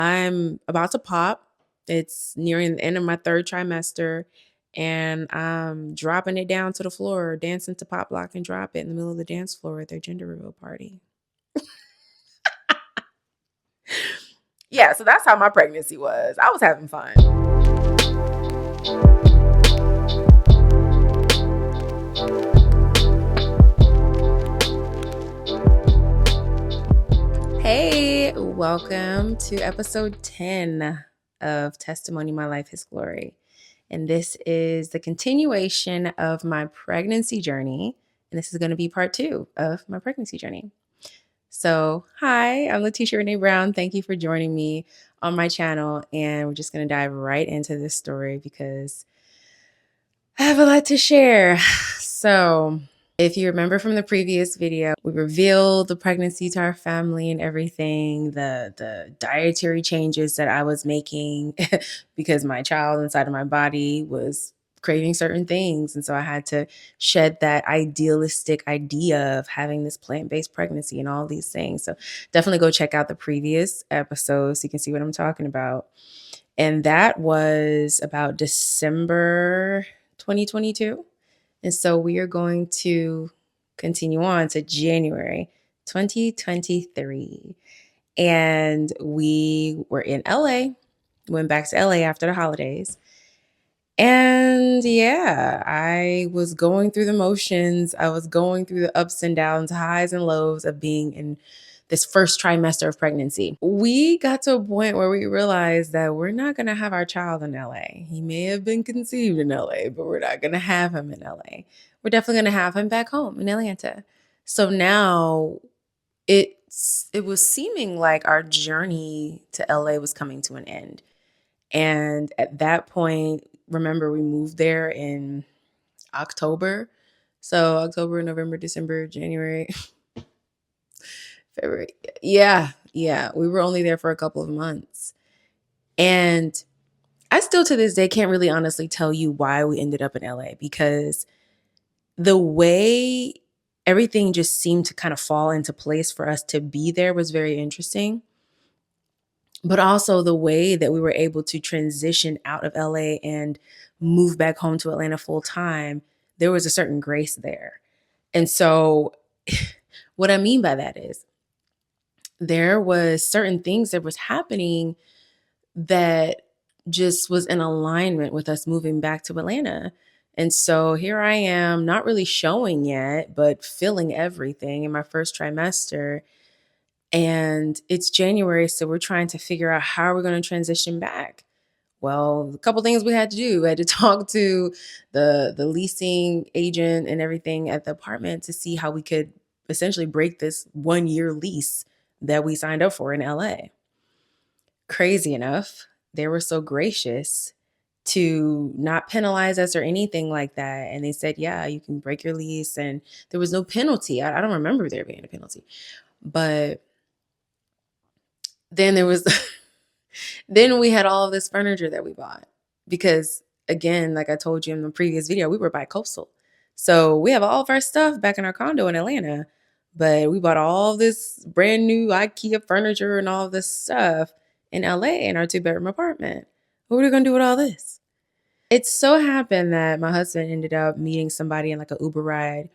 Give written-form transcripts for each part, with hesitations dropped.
I'm about to pop. It's nearing the end of my third trimester, and I'm dropping it down to the floor, dancing to Pop Lock and Drop It in the middle of the dance floor at their gender reveal party. Yeah, so that's how my pregnancy was. I was having fun. Hey, welcome to episode 10 of Testimony My Life His Glory. And this is the continuation of my pregnancy journey. And this is going to be part 2 of my pregnancy journey. So, hi, I'm Letitia Renee Brown. Thank you for joining me on my channel. And we're just going to dive right into this story because I have a lot to share. So, if you remember from the previous video, we revealed the pregnancy to our family and everything, the dietary changes that I was making because my child inside of my body was craving certain things. And so I had to shed that idealistic idea of having this plant-based pregnancy and all these things. So definitely go check out the previous episodes so you can see what I'm talking about. And that was about December 2022. And so we are going to continue on to January 2023. And we were in LA, went back to LA after the holidays. And yeah, I was going through the motions. I was going through the ups and downs, highs and lows of being in this first trimester of pregnancy. We got to a point where we realized that we're not going to have our child in LA. He may have been conceived in LA, but we're not going to have him in LA. We're definitely going to have him back home in Atlanta. So now it was seeming like our journey to LA was coming to an end. And at that point, remember, we moved there in October. So October, November, December, January, February. Yeah. We were only there for a couple of months. And I still to this day can't really honestly tell you why we ended up in LA, because the way everything just seemed to kind of fall into place for us to be there was very interesting. But also the way that we were able to transition out of LA and move back home to Atlanta full time, there was a certain grace there. And so what I mean by that is there was certain things that was happening that just was in alignment with us moving back to Atlanta. And so here I am, not really showing yet, but feeling everything in my first trimester. And it's January, so we're trying to figure out how we're going to transition back. Well, a couple things we had to do. We had to talk to the leasing agent and everything at the apartment to see how we could essentially break this 1-year lease that we signed up for in LA. Crazy enough, they were so gracious to not penalize us or anything like that. And they said, yeah, you can break your lease. And there was no penalty. I don't remember there being a penalty. But then there was then we had all of this furniture that we bought because, again, like I told you in the previous video, we were bi-coastal. So we have all of our stuff back in our condo in Atlanta, but we bought all this brand new IKEA furniture and all this stuff in LA in our 2-bedroom apartment. What were we going to do with all this? It so happened that my husband ended up meeting somebody in like an Uber ride.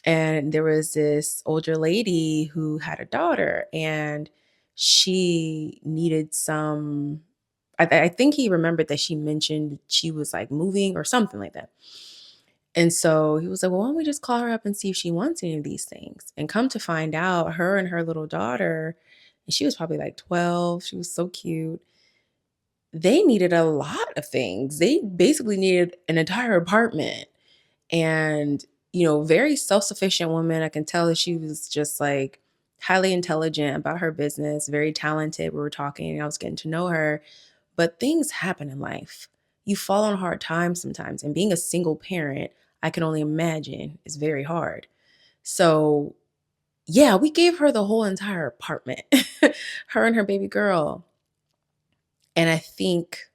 And there was this older lady who had a daughter, and she needed some. I think he remembered that she mentioned she was like moving or something like that. And so he was like, well, why don't we just call her up and see if she wants any of these things? And come to find out, her and her little daughter, and she was probably like 12. She was so cute. They needed a lot of things. They basically needed an entire apartment. And, very self-sufficient woman. I can tell that she was just like highly intelligent about her business, very talented. We were talking and I was getting to know her. But things happen in life. You fall on hard times sometimes. And being a single parent, I can only imagine, is very hard. So yeah, we gave her the whole entire apartment, her and her baby girl. And I think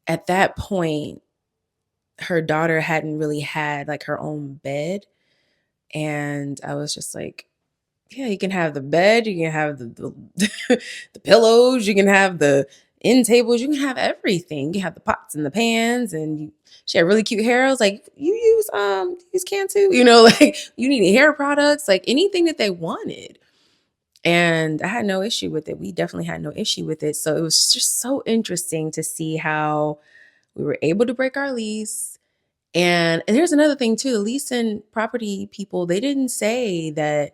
at that point, her daughter hadn't really had like her own bed. And I was just like, Yeah, you can have the bed, you can have the pillows, you can have the end tables, you can have everything. You can have the pots and the pans, and she had really cute hair. I was like, you use Cantu, like you need hair products, like anything that they wanted. And I had no issue with it. We definitely had no issue with it. So it was just so interesting to see how we were able to break our lease. And here's another thing too: the lease and property people, they didn't say that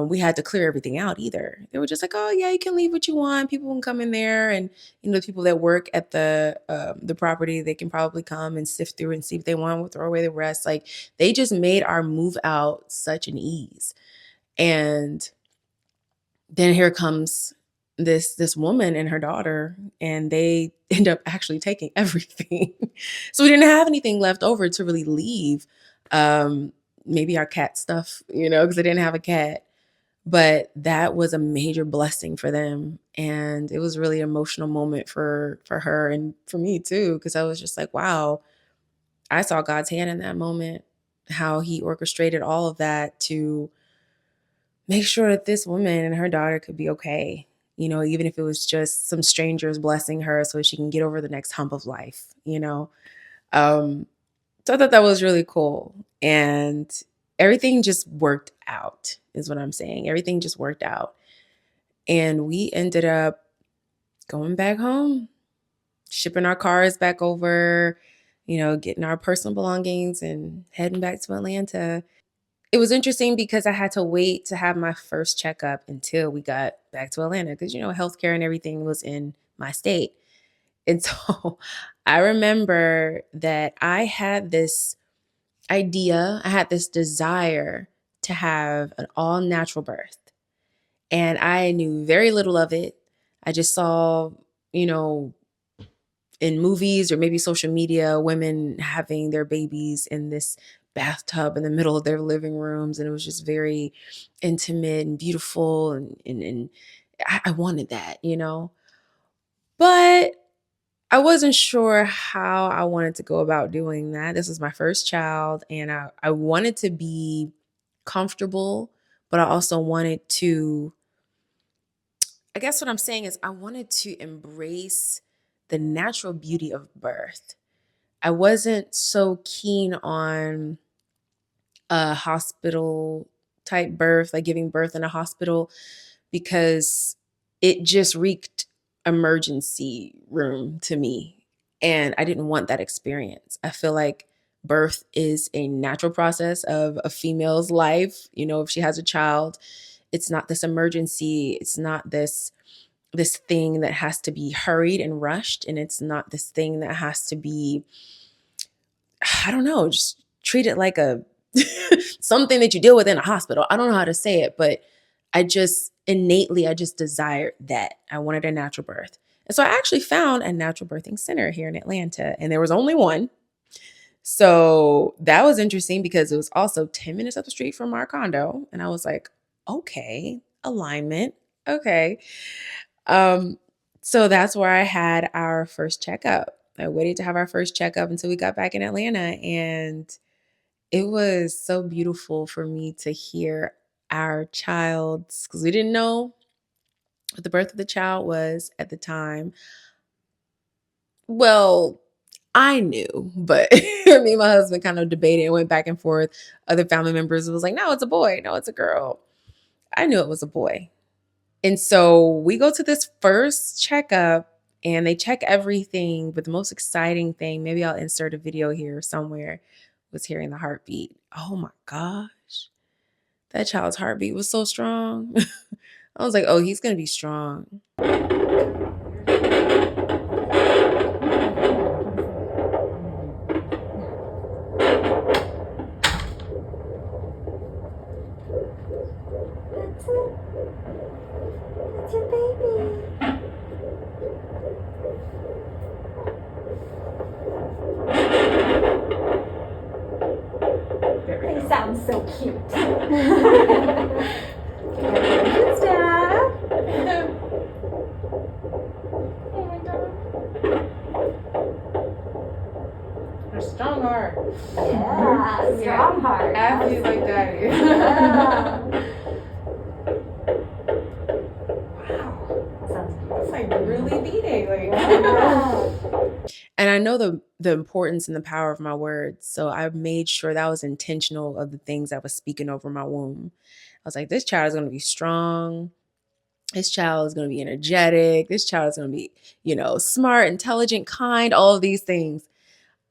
we had to clear everything out either. They were just like, "Oh yeah, you can leave what you want. People can come in there, and the people that work at the property, they can probably come and sift through and see what they want. We'll throw away the rest." Like they just made our move out such an ease. And then here comes this woman and her daughter, and they end up actually taking everything. So we didn't have anything left over to really leave. Um, Maybe our cat stuff, because they didn't have a cat. But that was a major blessing for them, and it was a really emotional moment for her and for me too, because I was just like, wow, I saw God's hand in that moment, how he orchestrated all of that to make sure that this woman and her daughter could be okay, even if it was just some strangers blessing her so she can get over the next hump of life. um so I thought that was really cool. And everything just worked out, is what I'm saying. Everything just worked out. And we ended up going back home, shipping our cars back over, getting our personal belongings and heading back to Atlanta. It was interesting because I had to wait to have my first checkup until we got back to Atlanta because, healthcare and everything was in my state. And so I remember that I had this idea, I had this desire to have an all natural birth. And I knew very little of it. I just saw, you know, in movies or maybe social media, women having their babies in this bathtub in the middle of their living rooms. And it was just very intimate and beautiful. And I wanted that. But I wasn't sure how I wanted to go about doing that. This was my first child, and I wanted to be comfortable, but I also wanted to, I guess what I'm saying is, I wanted to embrace the natural beauty of birth. I wasn't so keen on a hospital type birth, like giving birth in a hospital, because it just reeked emergency room to me. And I didn't want that experience. I feel like birth is a natural process of a female's life. If she has a child, it's not this emergency. It's not this thing that has to be hurried and rushed. And it's not this thing that has to be, I don't know, just treat it like a something that you deal with in a hospital. I don't know how to say it, but I just desired that. I wanted a natural birth. And so I actually found a natural birthing center here in Atlanta, and there was only one. So that was interesting because it was also 10 minutes up the street from our condo. And I was like, okay, alignment. Okay. Um, so that's where I had our first checkup. I waited to have our first checkup until we got back in Atlanta. And it was so beautiful for me to hear our child's, because we didn't know what the birth of the child was at the time. Well, I knew, but me and my husband kind of debated and went back and forth. Other family members was like, no, it's a boy. No, it's a girl. I knew it was a boy. And so we go to this first checkup and they check everything. But the most exciting thing, maybe I'll insert a video here somewhere, was hearing the heartbeat. Oh my gosh. That child's heartbeat was so strong. I was like, oh, he's going to be strong. That's your baby. They sound so cute. Congratulations, Dad. A strong heart. Yeah, strong heart. Athlete like daddy. Yeah. Haley. Yeah. And I know the importance and the power of my words. So I made sure that I was intentional of the things I was speaking over my womb. I was like, this child is going to be strong. This child is going to be energetic. This child is going to be, smart, intelligent, kind, all of these things.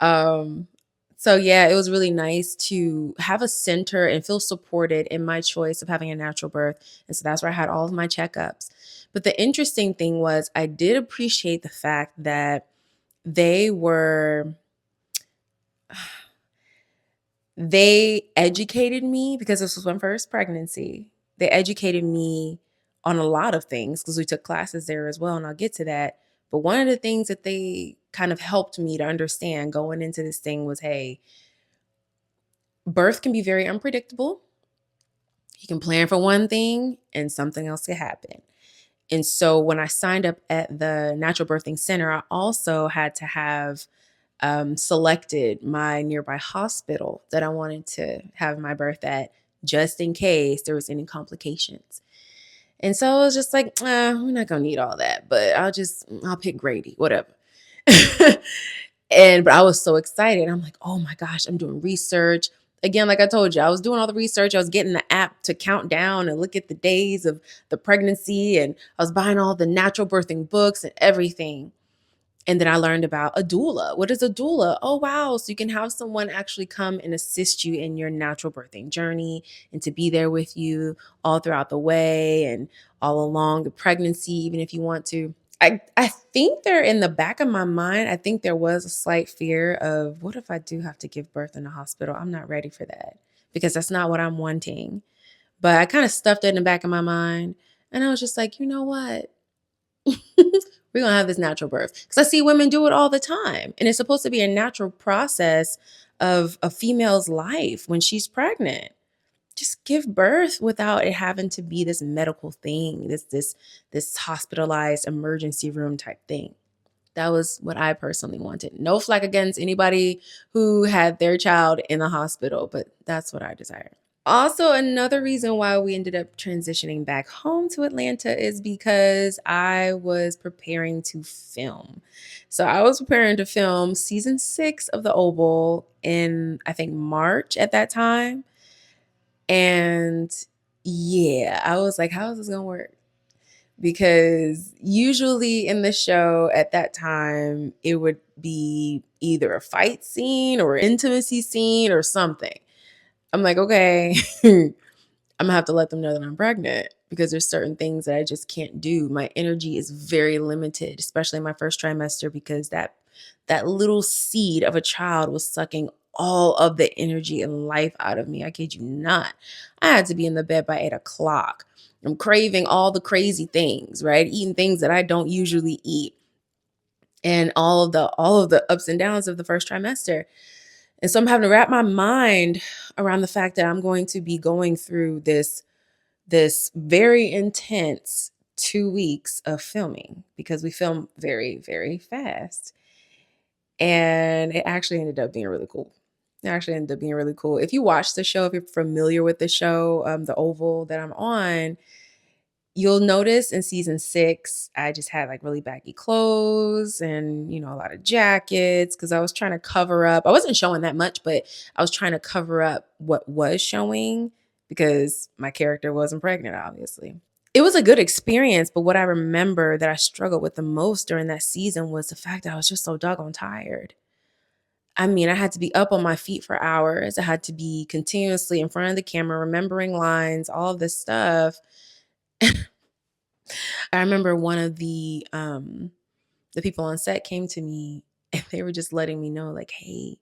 Um, so yeah, it was really nice to have a center and feel supported in my choice of having a natural birth. And so that's where I had all of my checkups. But the interesting thing was I did appreciate the fact that they were they educated me because this was my first pregnancy. They educated me on a lot of things because we took classes there as well, and I'll get to that. But one of the things that they kind of helped me to understand going into this thing was, hey, birth can be very unpredictable. You can plan for one thing and something else can happen. And so when I signed up at the Natural Birthing Center, I also had to have selected my nearby hospital that I wanted to have my birth at, just in case there was any complications. And so I was just like, we're not gonna need all that, but I'll pick Grady, whatever. But I was so excited. I'm like, oh my gosh, I'm doing research. Again, like I told you, I was doing all the research. I was getting the app to count down and look at the days of the pregnancy. And I was buying all the natural birthing books and everything. And then I learned about a doula. What is a doula? Oh, wow. So you can have someone actually come and assist you in your natural birthing journey and to be there with you all throughout the way and all along the pregnancy, even if you want to. I think they're in the back of my mind. I think there was a slight fear of what if I do have to give birth in the hospital? I'm not ready for that because that's not what I'm wanting. But I kind of stuffed it in the back of my mind. And I was just like, you know what? We're going to have this natural birth. Because I see women do it all the time. And it's supposed to be a natural process of a female's life when she's pregnant. Just give birth without it having to be this medical thing, this hospitalized emergency room type thing. That was what I personally wanted. No flack against anybody who had their child in the hospital, but that's what I desired. Also, another reason why we ended up transitioning back home to Atlanta is because I was preparing to film. So I was preparing to film season 6 of The Oval in, I think, March at that time. And yeah, I was like, how is this going to work? Because usually in the show at that time, it would be either a fight scene or an intimacy scene or something. I'm like, okay, I'm gonna have to let them know that I'm pregnant because there's certain things that I just can't do. My energy is very limited, especially in my first trimester, because that little seed of a child was sucking all of the energy and life out of me. I kid you not. I had to be in the bed by 8 o'clock. I'm craving all the crazy things, right? Eating things that I don't usually eat. And all of the ups and downs of the first trimester. And so I'm having to wrap my mind around the fact that I'm going to be going through this very intense 2 weeks of filming because we film very, very fast. And it actually ended up being really cool. It actually ended up being really cool. If you watch the show, if you're familiar with the show, The Oval that I'm on, you'll notice in season 6, I just had like really baggy clothes and, a lot of jackets because I was trying to cover up. I wasn't showing that much, but I was trying to cover up what was showing because my character wasn't pregnant, obviously. It was a good experience, but what I remember that I struggled with the most during that season was the fact that I was just so doggone tired. I mean, I had to be up on my feet for hours. I had to be continuously in front of the camera, remembering lines, all of this stuff. I remember one of the people on set came to me and they were just letting me know, like, hey,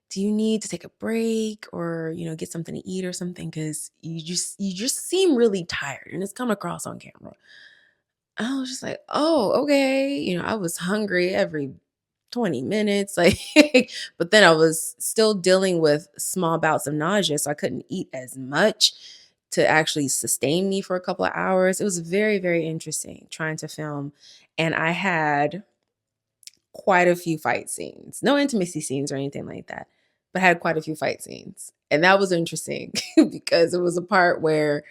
do you need to take a break or, get something to eat or something? Cause you just seem really tired and it's come across on camera. I was just like, oh, okay. I was hungry every 20 minutes. Like, but then I was still dealing with small bouts of nausea. So I couldn't eat as much to actually sustain me for a couple of hours. It was very, very interesting trying to film. And I had quite a few fight scenes, no intimacy scenes or anything like that, but had quite a few fight scenes. And that was interesting because it was a part where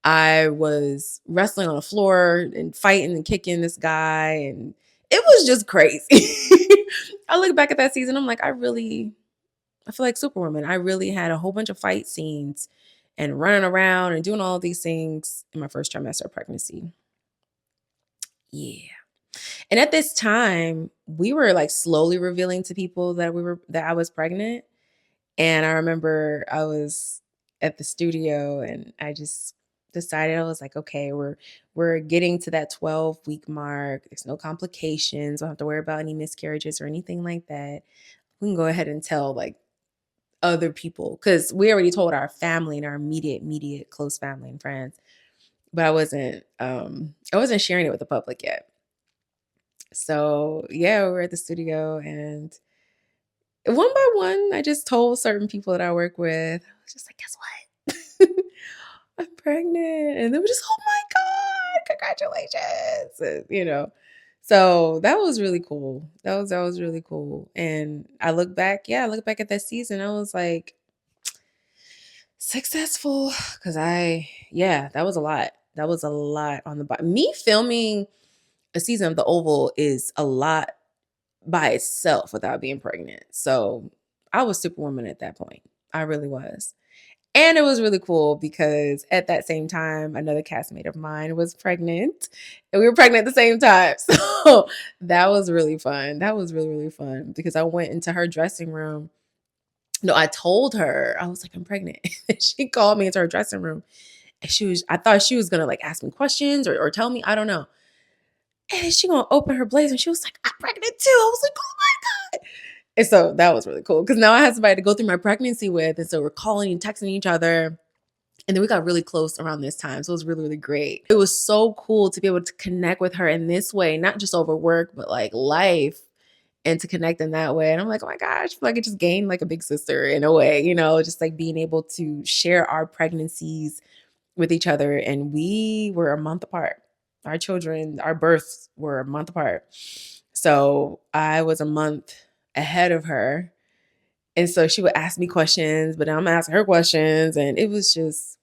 I was wrestling on the floor and fighting and kicking this guy, and it was just crazy. I look back at that season, I'm like, I feel like Superwoman. I really had a whole bunch of fight scenes and running around and doing all these things in my first trimester of pregnancy. Yeah. And at this time, we were like slowly revealing to people that I was pregnant. And I remember I was at the studio and I just decided, I was like, okay, we're getting to that 12-week mark. There's no complications. I don't have to worry about any miscarriages or anything like that. We can go ahead and tell like other people, because we already told our family and our immediate close family and friends. But I wasn't sharing it with the public yet. So yeah, we were at the studio, and one by one, I just told certain people that I work with. I was just like, guess what? I'm pregnant. And they were just, oh my God, congratulations. So that was really cool. That was really cool. And I look back at that season. I was like, successful. Cause that was a lot. That was a lot on the body. Me filming a season of The Oval is a lot by itself without being pregnant. So I was Superwoman at that point. I really was. And it was really cool because at that same time, another castmate of mine was pregnant and we were pregnant at the same time. So that was really fun. That was really, really fun because I went into her dressing room. No, I told her, I was like, I'm pregnant. She called me into her dressing room and I thought she was going to like ask me questions or tell me, I don't know. And she gonna open her blazer and she was like, I'm pregnant too. I was like, oh my God. And so that was really cool because now I had somebody to go through my pregnancy with. And so we're calling and texting each other. And then we got really close around this time. So it was really, really great. It was so cool to be able to connect with her in this way, not just over work, but like life, and to connect in that way. And I'm like, oh my gosh, I feel like I just gained like a big sister in a way, just like being able to share our pregnancies with each other. And we were a month apart. Our children, our births were a month apart. So I was a month ahead of her. And so she would ask me questions, but I'm asking her questions. And it was just,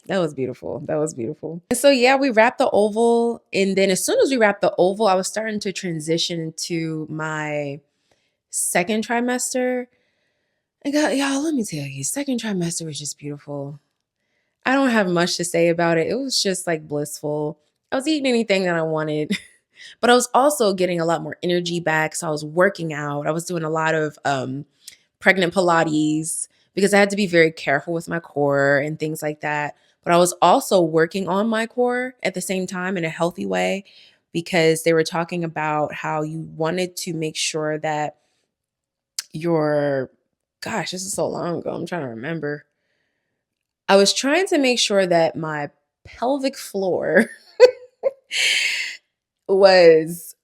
that was beautiful. That was beautiful. And so, yeah, we wrapped the oval. And then as soon as we wrapped the oval, I was starting to transition into my second trimester. And God, y'all, let me tell you, second trimester was just beautiful. I don't have much to say about it. It was just like blissful. I was eating anything that I wanted, but I was also getting a lot more energy back. So I was working out. I was doing a lot of pregnant Pilates because I had to be very careful with my core and things like that. But I was also working on my core at the same time in a healthy way because they were talking about how you wanted to make sure that your, gosh, this is so long ago. I'm trying to remember. I was trying to make sure that my pelvic floor was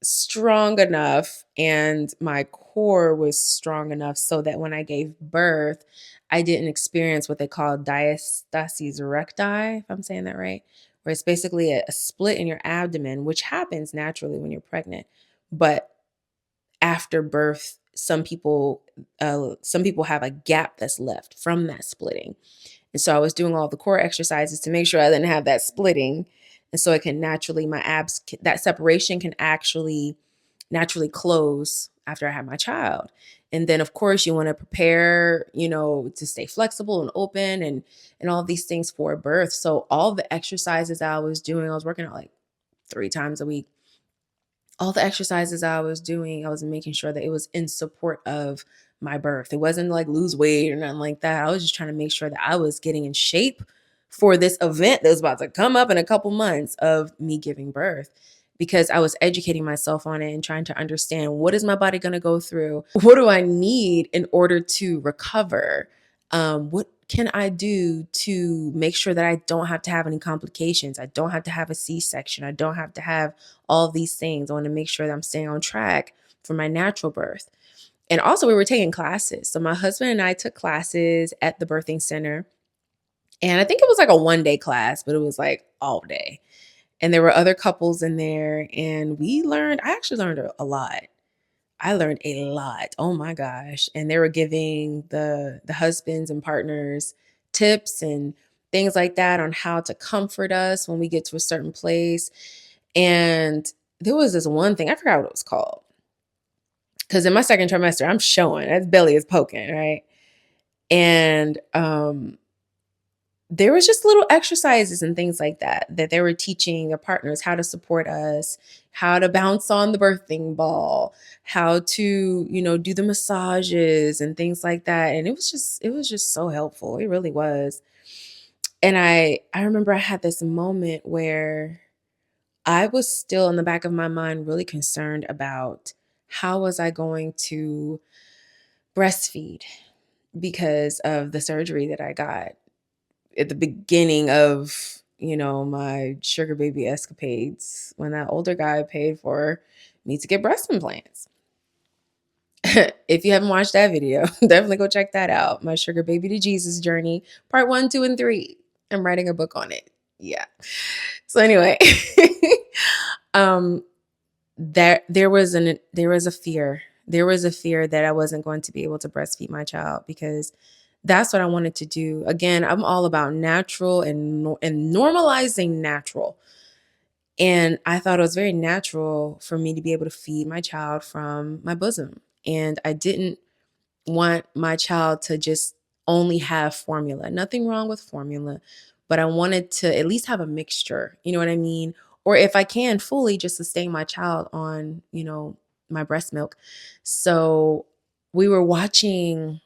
strong enough and my core was strong enough so that when I gave birth, I didn't experience what they call diastasis recti, if I'm saying that right, where it's basically a split in your abdomen, which happens naturally when you're pregnant. But after birth, some people have a gap that's left from that splitting. And so I was doing all the core exercises to make sure I didn't have that splitting. And so it can naturally, that separation can actually naturally close after I have my child. And then of course you want to prepare, to stay flexible and open and all of these things for birth. So all the exercises I was doing, I was working out like 3 times a week. All the exercises I was doing, I was making sure that it was in support of my birth. It wasn't like lose weight or nothing like that. I was just trying to make sure that I was getting in shape for this event that was about to come up in a couple months of me giving birth, because I was educating myself on it and trying to understand, what is my body going to go through? What do I need in order to recover? What can I do to make sure that I don't have to have any complications? I don't have to have a C-section. I don't have to have all these things. I want to make sure that I'm staying on track for my natural birth. And also we were taking classes. So my husband and I took classes at the birthing center. And I think it was like a 1-day class, but it was like all day. And there were other couples in there and I actually learned a lot. I learned a lot. Oh my gosh. And they were giving the husbands and partners tips and things like that on how to comfort us when we get to a certain place. And there was this one thing, I forgot what it was called. Because in my second trimester, I'm showing, that belly is poking, right? And there was just little exercises and things like that that they were teaching their partners how to support us, how to bounce on the birthing ball, how to, do the massages and things like that. And it was just so helpful. It really was. And I remember I had this moment where I was still in the back of my mind really concerned about how was I going to breastfeed because of the surgery that I got at the beginning of, my sugar baby escapades when that older guy paid for me to get breast implants. If you haven't watched that video, definitely go check that out. My sugar baby to Jesus journey, part 1, 2, and 3. I'm writing a book on it. Yeah. So anyway, um there was a fear. There was a fear that I wasn't going to be able to breastfeed my child because that's what I wanted to do. Again, I'm all about natural and normalizing natural. And I thought it was very natural for me to be able to feed my child from my bosom. And I didn't want my child to just only have formula. Nothing wrong with formula, but I wanted to at least have a mixture. You know what I mean? Or if I can fully just sustain my child on, my breast milk. So we were watching,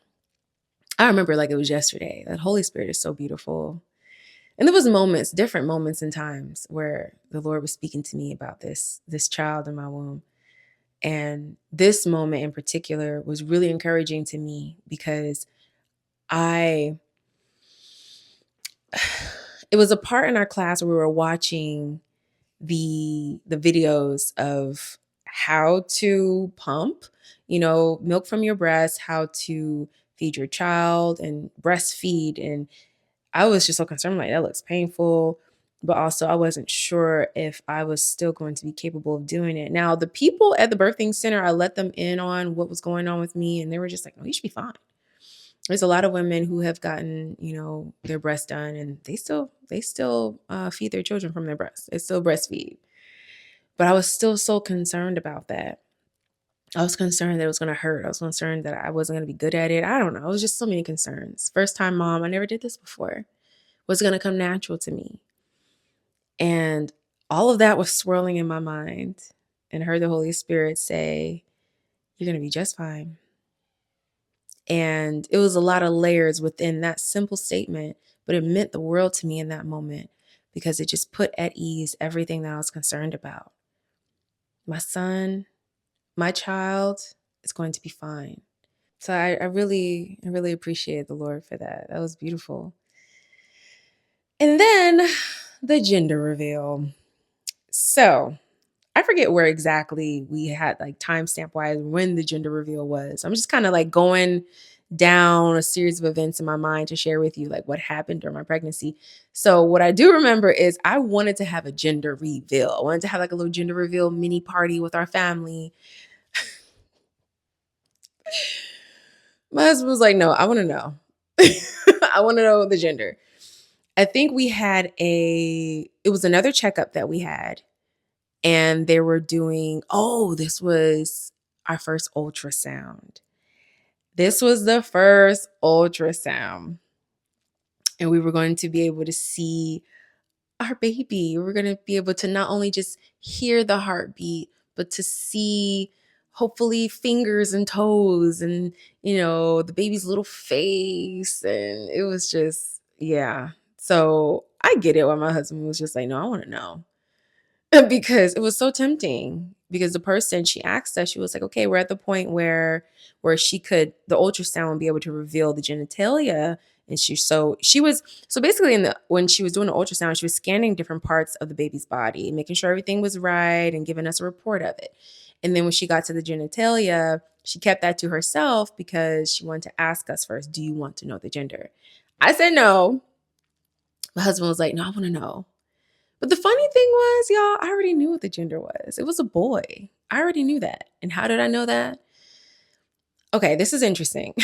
I remember like it was yesterday. That Holy Spirit is so beautiful. And there was moments, different moments and times where the Lord was speaking to me about this child in my womb. And this moment in particular was really encouraging to me because I it was a part in our class where we were watching the videos of how to pump, milk from your breast, how to feed your child and breastfeed. And I was just so concerned, like, that looks painful. But also, I wasn't sure if I was still going to be capable of doing it. Now, the people at the birthing center, I let them in on what was going on with me, and they were just like, no, you should be fine. There's a lot of women who have gotten, their breast done, and they still feed their children from their breasts. They still breastfeed. But I was still so concerned about that. I was concerned that it was going to hurt. I was concerned that I wasn't going to be good at it. I don't know. It was just so many concerns. First time mom, I never did this before. Was going to come natural to me. And all of that was swirling in my mind, and I heard the Holy Spirit say, you're going to be just fine. And it was a lot of layers within that simple statement, but it meant the world to me in that moment because it just put at ease everything that I was concerned about. My son, my child is going to be fine. So I really appreciate the Lord for that. That was beautiful. And then the gender reveal. So I forget where exactly we had like timestamp wise when the gender reveal was. I'm just kind of like going down a series of events in my mind to share with you like what happened during my pregnancy. So what I do remember is I wanted to have a gender reveal. I wanted to have like a little gender reveal mini party with our family. My husband was like, no, I want to know. I want to know the gender. I think it was another checkup that we had, and they were doing, this was our first ultrasound. This was the first ultrasound. And we were going to be able to see our baby. We were going to be able to not only just hear the heartbeat, but to see hopefully fingers and toes and, the baby's little face. And it was just, yeah. So I get it why my husband was just like, no, I want to know. Because it was so tempting, because the person, she asked us, she was like, okay, we're at the point where the ultrasound would be able to reveal the genitalia. And she was basically when she was doing the ultrasound, she was scanning different parts of the baby's body, making sure everything was right and giving us a report of it. And then when she got to the genitalia, she kept that to herself because she wanted to ask us first, do you want to know the gender? I said no. My husband was like, no, I want to know. But the funny thing was, y'all, I already knew what the gender was. It was a boy. I already knew that. And how did I know that? Okay, this is interesting.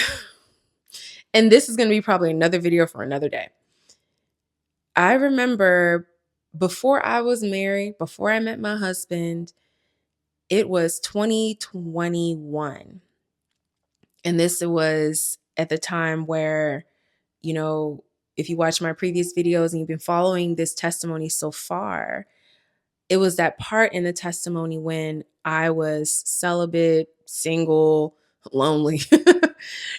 And this is going to be probably another video for another day. I remember before I was married, before I met my husband, it was 2021. And this was at the time where, you know, if you watch my previous videos and you've been following this testimony so far, it was that part in the testimony when I was celibate, single, lonely,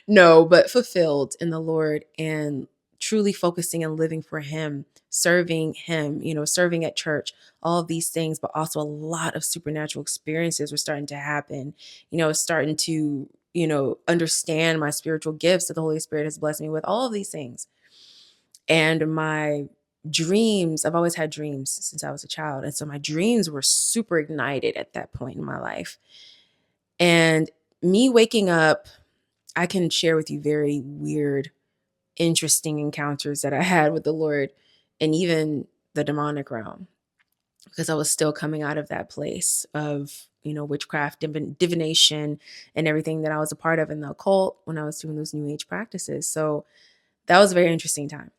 no, but fulfilled in the Lord and truly focusing and living for Him, serving Him, serving at church, all of these things, but also a lot of supernatural experiences were starting to happen, starting to, understand my spiritual gifts that the Holy Spirit has blessed me with, all of these things. And my dreams, I've always had dreams since I was a child. And so my dreams were super ignited at that point in my life. And me waking up, I can share with you very weird, interesting encounters that I had with the Lord and even the demonic realm, because I was still coming out of that place of, witchcraft, divination, and everything that I was a part of in the occult when I was doing those new age practices. So that was a very interesting time.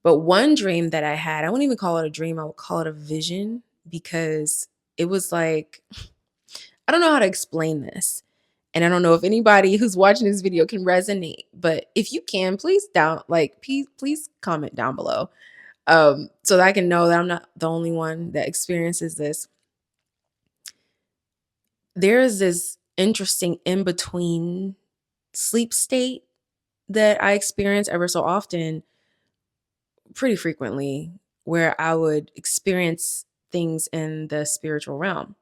But one dream that I had, I wouldn't even call it a dream, I would call it a vision, because it was like, I don't know how to explain this. And I don't know if anybody who's watching this video can resonate, but if you can, please comment down below, so that I can know that I'm not the only one that experiences this. There is this interesting in-between sleep state that I experience ever so often, pretty frequently, where I would experience things in the spiritual realm.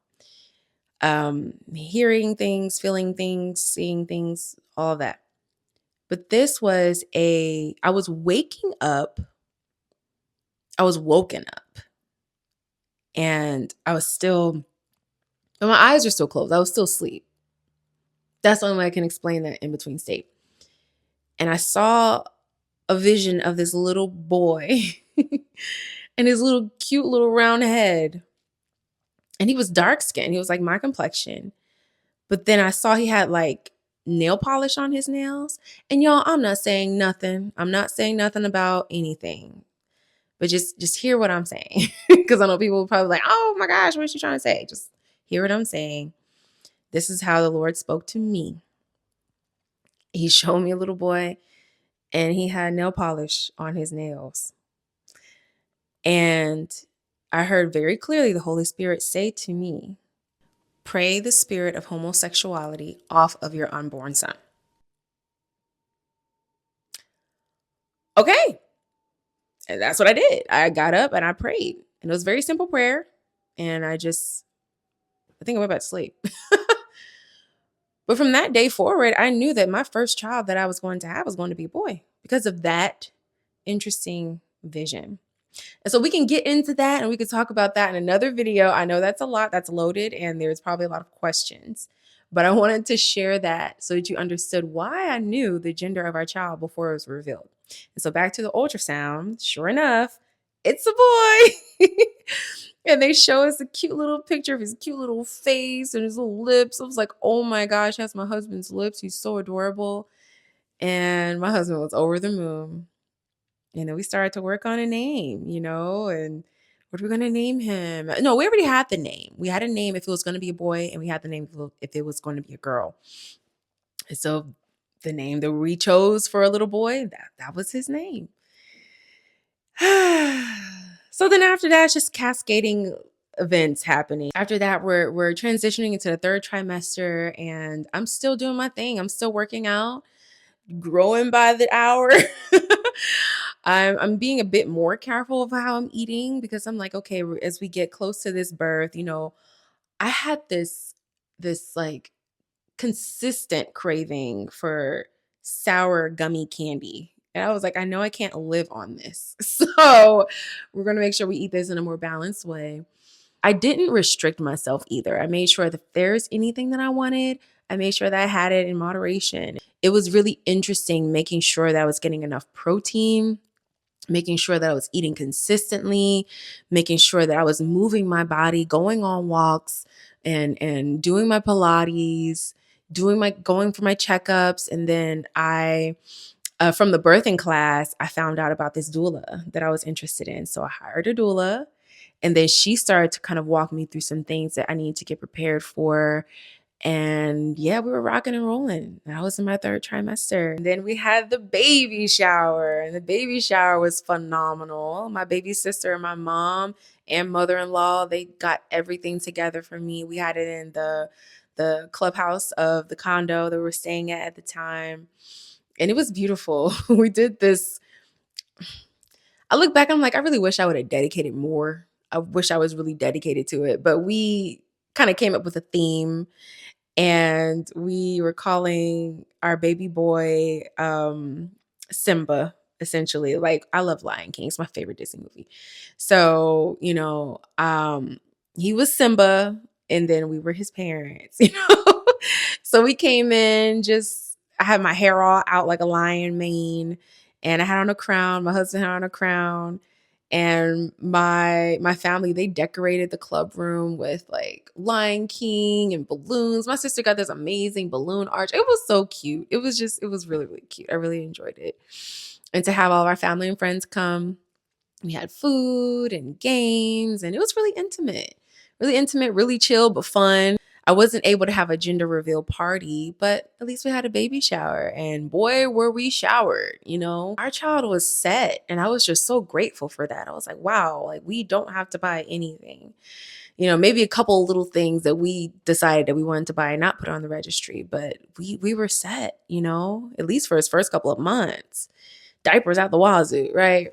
Hearing things, feeling things, seeing things, all of that. But this was I was waking up, I was woken up, and but my eyes were still closed. I was still asleep. That's the only way I can explain that in between state. And I saw a vision of this little boy and his little cute little round head. And he was dark skinned. He was like my complexion. But then I saw he had like nail polish on his nails. And y'all, I'm not saying nothing. I'm not saying nothing about anything. But just hear what I'm saying. Because I know people will probably like, oh my gosh, what is she trying to say? Just hear what I'm saying. This is how the Lord spoke to me. He showed me a little boy and he had nail polish on his nails. And I heard very clearly the Holy Spirit say to me, pray the spirit of homosexuality off of your unborn son. Okay. And that's what I did. I got up and I prayed. And it was a very simple prayer. And I think I went back to sleep. But from that day forward, I knew that my first child that I was going to have was going to be a boy because of that interesting vision. And so we can get into that and we can talk about that in another video. I know that's a lot, that's loaded, and there's probably a lot of questions. But I wanted to share that so that you understood why I knew the gender of our child before it was revealed. And so back to the ultrasound, sure enough, it's a boy. And they show us a cute little picture of his cute little face and his little lips. I was like, oh my gosh, that's my husband's lips. He's so adorable. And my husband was over the moon. And then we started to work on a name, and what are we going to name him? No, we already had the name. We had a name if it was going to be a boy, and we had the name if it was going to be a girl. And so the name that we chose for a little boy, that was his name. So then after that, it's just cascading events happening. After that, we're transitioning into the third trimester, and I'm still doing my thing. I'm still working out, growing by the hour. I'm being a bit more careful of how I'm eating because I'm like, okay, as we get close to this birth, I had this like consistent craving for sour gummy candy. And I was like, I know I can't live on this. So we're going to make sure we eat this in a more balanced way. I didn't restrict myself either. I made sure that if there's anything that I wanted, I made sure that I had it in moderation. It was really interesting making sure that I was getting enough protein, making sure that I was eating consistently, making sure that I was moving my body, going on walks and doing my Pilates, going for my checkups. And then I From the birthing class, I found out about this doula that I was interested in. So I hired a doula, and then she started to kind of walk me through some things that I needed to get prepared for. And yeah, we were rocking and rolling. I was in my third trimester. And then we had the baby shower, and the baby shower was phenomenal. My baby sister and my mom and mother-in-law, they got everything together for me. We had it in the clubhouse of the condo that we were staying at the time. And it was beautiful. We did this. I look back, I'm like, I really wish I would have dedicated more. I wish I was really dedicated to it. But we kind of came up with a theme, and we were calling our baby boy Simba, essentially. Like, I love Lion King. It's my favorite Disney movie. So, he was Simba, and then we were his parents, you know? So we came in, just I had my hair all out like a lion mane, and I had on a crown. My husband had on a crown. And my family, they decorated the club room with like Lion King and balloons. My sister got this amazing balloon arch. It was so cute. It was really, really cute. I really enjoyed it. And to have all of our family and friends come, we had food and games, and it was really intimate, really chill, but fun. I wasn't able to have a gender reveal party, but at least we had a baby shower, and boy, were we showered. Our child was set, and I was just so grateful for that. I was like, wow, like we don't have to buy anything. Maybe a couple little things that we decided that we wanted to buy and not put on the registry, but we were set, at least for his first couple of months. Diapers out the wazoo, right?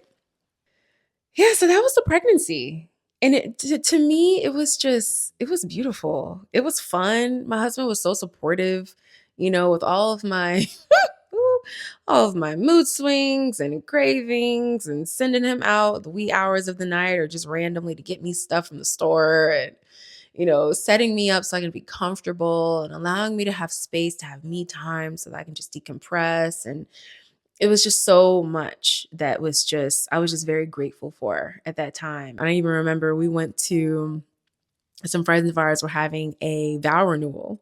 Yeah, so that was the pregnancy. And to me, it was beautiful. It was fun. My husband was so supportive, with all of my all of my mood swings and cravings, and sending him out the wee hours of the night or just randomly to get me stuff from the store, and setting me up so I can be comfortable and allowing me to have space to have me time so that I can just decompress. And it was just so much that I was just very grateful for at that time. I even remember we went to some friends of ours were having a vow renewal.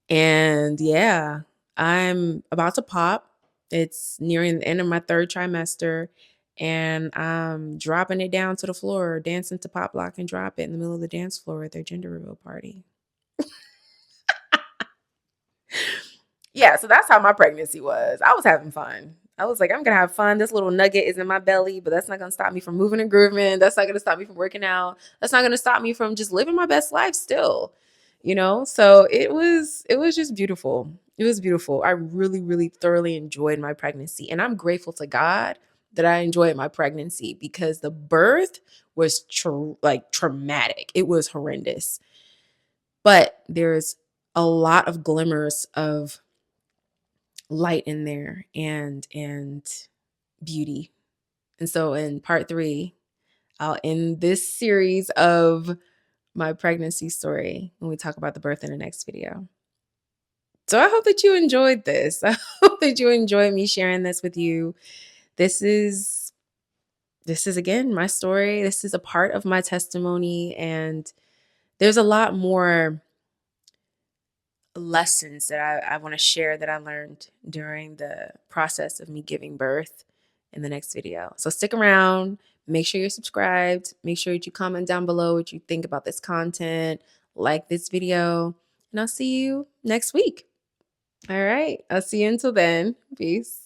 And yeah, I'm about to pop. It's nearing the end of my third trimester. And I'm dropping it down to the floor, dancing to Pop Lock and Drop It in the middle of the dance floor at their gender reveal party. Yeah, so that's how my pregnancy was. I was having fun. I was like, I'm gonna have fun. This little nugget is in my belly, but that's not gonna stop me from moving and grooving. That's not gonna stop me from working out. That's not gonna stop me from just living my best life still. So it was just beautiful. It was beautiful. I really, really thoroughly enjoyed my pregnancy. And I'm grateful to God that I enjoyed my pregnancy, because the birth was traumatic. It was horrendous. But there's a lot of glimmers of light in there, and beauty. And so in part 3, I'll end this series of my pregnancy story when we talk about the birth in the next video. So I hope that you enjoyed this. I hope that you enjoyed me sharing this with you. This is again my story. This is a part of my testimony, and there's a lot more lessons that I want to share that I learned during the process of me giving birth in the next video. So stick around, make sure you're subscribed, make sure that you comment down below what you think about this content, like this video, and I'll see you next week. All right, I'll see you until then. Peace.